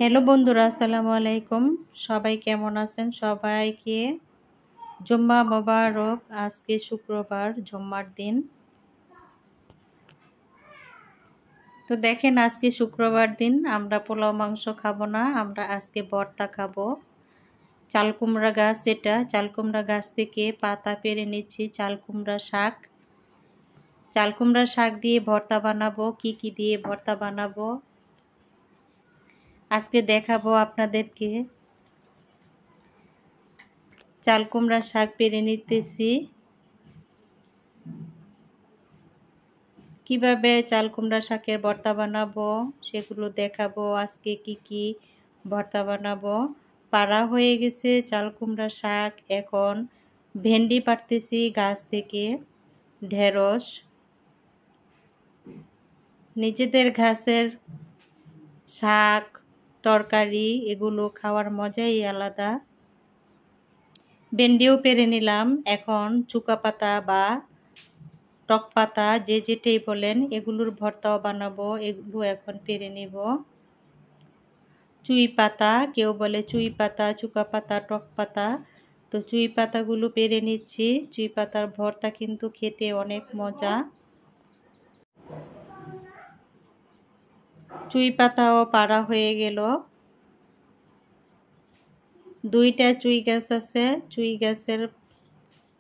Hello বন্ধুরা, আসসালামু আলাইকুম। সবাই কেমন আছেন? সবাইকে জুম্মা মোবারক। আজকে শুক্রবার, জুম্মার দিন। তো দেখেন, আজকে শুক্রবার দিন আমরা পোলাও মাংস খাবো না, আমরা আজকে ভর্তা খাবো। চাল কুমড়া গাছ, এটা চাল কুমড়া গাছ থেকে পাতা পেড়ে নিচ্ছি। চাল কুমড়া শাক দিয়ে ভর্তা বানাবো। কি কি দিয়ে ভর্তা বানাবো আজকে দেখাবো আপনাদেরকে। চাল কুমড়া শাক পেড়ে নিতেছি। কিভাবে চাল কুমড়া শাকের ভর্তা বানাবো সেগুলো দেখাবো। আজকে কি কি ভর্তা বানাবো। পাড়া হয়ে গেছে চাল কুমড়া শাক। এখন ভেন্ডি পাড়তেছি গাছ থেকে, ঢেঁড়স। নিজেদের ঘাসের শাক তরকারি এগুলো খাওয়ার মজাই আলাদা। ভেন্ডিও পেড়ে নিলাম। এখন চুকা পাতা বা টক পাতা, যে যেটাই বলেন, এগুলোর ভর্তাও বানাবো। এগুলো এখন পেড়ে নিব। চুই পাতা, কেউ বলে চুই পাতা, চুকা পাতা, টক পাতা। তো চুই পাতাগুলো পেড়ে নিচ্ছি। চুই পাতার ভর্তা কিন্তু খেতে অনেক মজা। চুই পাতাও পাড়া হয়ে গেল। দুইটা চুই গাছ আছে, চুই গাছের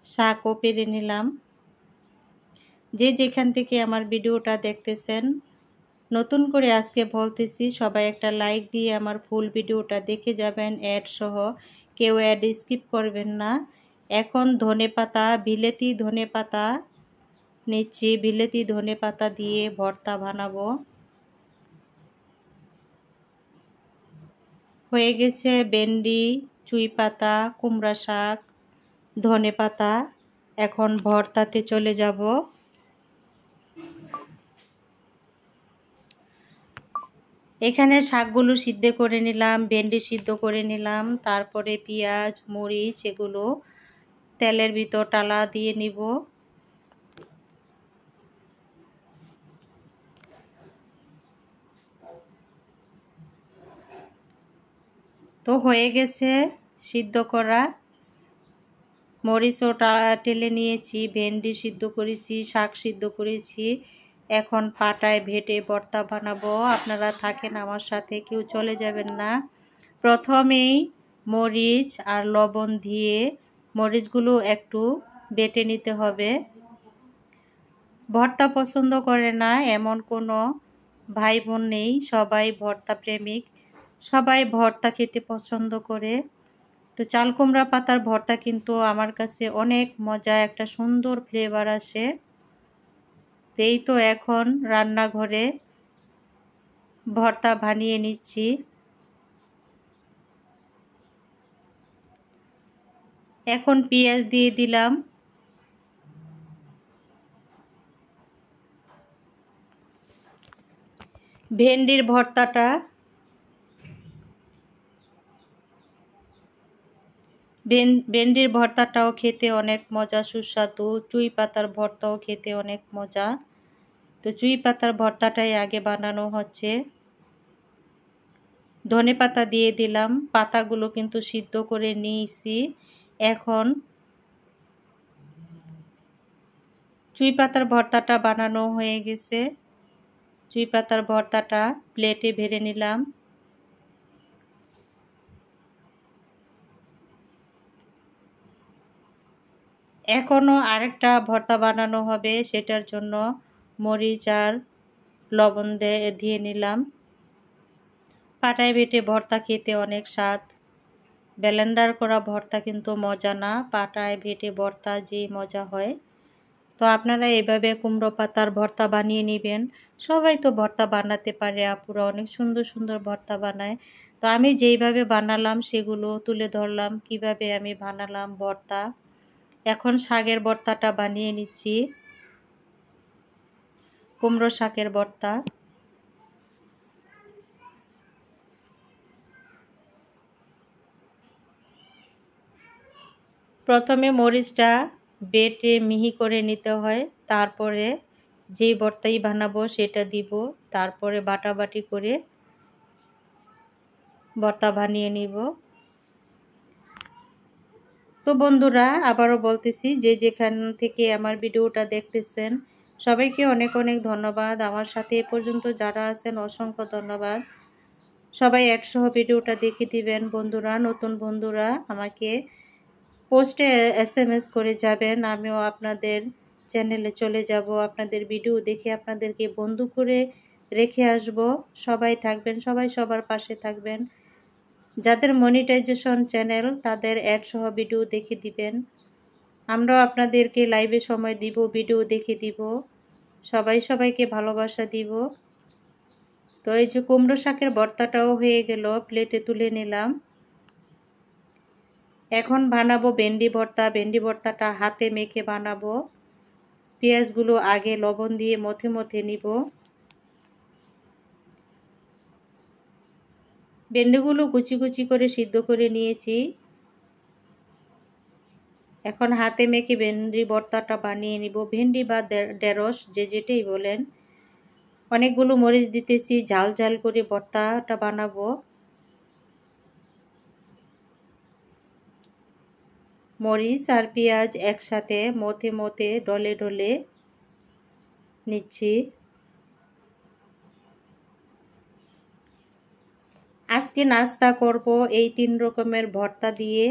শাকও পেড়ে নিলাম। যে যেখান থেকে আমার ভিডিওটা দেখতেছেন, নতুন করে আজকে বলতেছি, সবাই একটা লাইক দিয়ে আমার ফুল ভিডিওটা দেখে যাবেন, অ্যাড সহ। কেউ অ্যাড স্কিপ করবেন না। এখন ধনেপাতা, বিলেতি ধনেপাতা নিচ্ছি। বিলেতি ধনেপাতা দিয়ে ভর্তা বানাবো। হয়ে গেছে ভেন্ডি, চুই পাতা, কুমড়া শাক, ধনেপাতা। এখন ভর্তাতে চলে যাব। এখানে শাকগুলো সিদ্ধ করে নিলাম, ভেন্ডি সিদ্ধ করে নিলাম, তারপরে পেঁয়াজ মরিচ এগুলো তেলের ভিতর টালা দিয়ে নিব। তো হয়ে গেছে সিদ্ধ করা। মরিচও টেলে নিয়েছি, ভেন্ডি সিদ্ধ করেছি, শাক সিদ্ধ করেছি। এখন পাটায় ভেটে ভর্তা বানাবো। আপনারা থাকেন আমার সাথে, কেউ চলে যাবেন না। প্রথমেই মরিচ আর লবণ দিয়ে মরিচগুলো একটু বেটে নিতে হবে। ভর্তা পছন্দ করে না এমন কোনো ভাই বোন নেই, সবাই ভর্তা প্রেমিক, সবাই ভর্তা খেতে পছন্দ করে। তো চাল কুমড়া পাতার ভর্তা কিন্তু আমার কাছে অনেক মজা, একটা সুন্দর ফ্লেভার আসে। এই তো এখন রান্নাঘরে ভর্তা বানিয়ে নিচ্ছি। এখন পেঁয়াজ দিয়ে দিলাম। ভেন্ডির ভর্তাটা, ভেন্ডির ভর্তাটাও খেতে অনেক মজা, সুস্বাদু। চুই পাতার ভর্তাও খেতে অনেক মজা। তো চুই পাতার ভর্তাটাই আগে বানানো হচ্ছে। ধনে পাতা দিয়ে দিলাম। পাতাগুলো কিন্তু সিদ্ধ করে নিয়েছি। এখন চুই পাতার ভর্তাটা বানানো হয়ে গেছে। চুই পাতার ভর্তাটা প্লেটে ভেড়ে নিলাম। এখনও আরেকটা ভর্তা বানানো হবে, সেটার জন্য মরিচ আর লবণ দিয়ে নিলাম। পাটায় বেটে ভর্তা খেতে অনেক স্বাদ। ব্লেন্ডার করা ভর্তা কিন্তু মজা না, পাটায় বেটে ভর্তা যে মজা হয়। তো আপনারা এইভাবে কুমড়ো পাতার ভর্তা বানিয়ে নেবেন। সবাই তো ভর্তা বানাতে পারে, আপুরা অনেক সুন্দর সুন্দর ভর্তা বানায়। তো আমি যেইভাবে বানালাম সেগুলো তুলে ধরলাম, কিভাবে আমি বানালাম ভর্তা। এখন শাকের ভর্তাটা বানিয়ে নিচ্ছি। কুমড়ো শাকের ভর্তা। প্রথমে মরিচটা বেটে মিহি করে নিতে হয়, তারপরে যেই ভর্তাই বানাবো সেটা দিব, তারপরে বাটাবাটি করে ভর্তা বানিয়ে নিব। তো বন্ধুরা, আবারও বলতেছি, যে যেখান থেকে আমার ভিডিওটা দেখতেছেন সবাইকে অনেক অনেক ধন্যবাদ। আমার সাথে এ পর্যন্ত যারা আছেন অসংখ্য ধন্যবাদ। সবাই একসহ ভিডিওটা দেখে দিবেন বন্ধুরা। নতুন বন্ধুরা আমাকে পোস্টে SMS করে যাবেন, আমিও আপনাদের চ্যানেলে চলে যাব, আপনাদের ভিডিও দেখে আপনাদেরকে বন্ধু করে রেখে আসব। সবাই থাকবেন, সবাই সবার পাশে থাকবেন। যাদের মনিটাইজেশন চ্যানেল তাদের অ্যাড সহ ভিডিও দেখে দিবেন। আমরাও আপনাদেরকে লাইভে সময় দিব, ভিডিও দেখে দিব। সবাই সবাইকে ভালোবাসা দিব। তো এই যে কুমড়ো শাকের ভর্তাটাও হয়ে গেল, প্লেটে তুলে নিলাম। এখন বানাবো ভেন্ডি ভর্তা। ভেন্ডি ভর্তাটা হাতে মেখে বানাবো। পেঁয়াজগুলো আগে লবণ দিয়ে মথে মথে নিব। ভেন্ডিগুলো কুচি কুচি করে সিদ্ধ করে নিয়েছি। এখন হাতে মেখে ভেন্ডি ভর্তাটা বানিয়ে নিব। ভেন্ডি বা ঢেঁড়স যে যেটাই বলেন। অনেকগুলো মরিচ দিতেছি, ঝাল ঝাল করে ভর্তাটা বানাবো। মরিচ আর পেঁয়াজ একসাথে মথে মথে ডলে ডলে নিচ্ছি। আজকে নাস্তা করব এই 3 রকমের ভর্তা দিয়ে।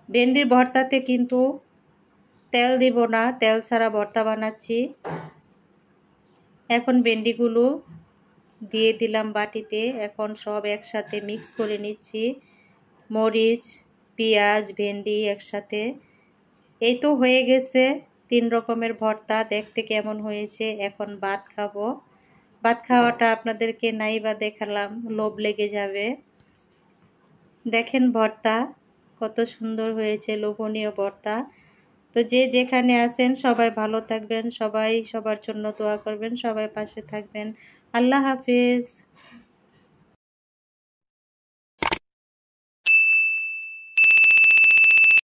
ভেন্ডির ভর্তাতে কিন্তু তেল দিব না, তেল ছাড়া ভর্তা বানাচ্ছি। এখন ভেন্ডিগুলো দিয়ে দিলাম বাটিতে। এখন সব একসাথে মিক্স করে নিচ্ছি। মরিচ, পেঁয়াজ, ভেন্ডি একসাথে। এই তো হয়ে গেছে 3 রকমের ভর্তা। দেখতে কেমন হয়েছে। এখন ভাত খাবো। ভাত খাওয়াটা আপনাদেরকে নাই বা দেখালাম, লোভ লেগে যাবে। দেখেন ভর্তা কত সুন্দর হয়েছে, লোভনীয় ভর্তা। তো যে যেখানে আছেন সবাই ভালো থাকবেন, সবাই সবার জন্য দোয়া করবেন, সবাই পাশে থাকবেন। আল্লাহ হাফেজ।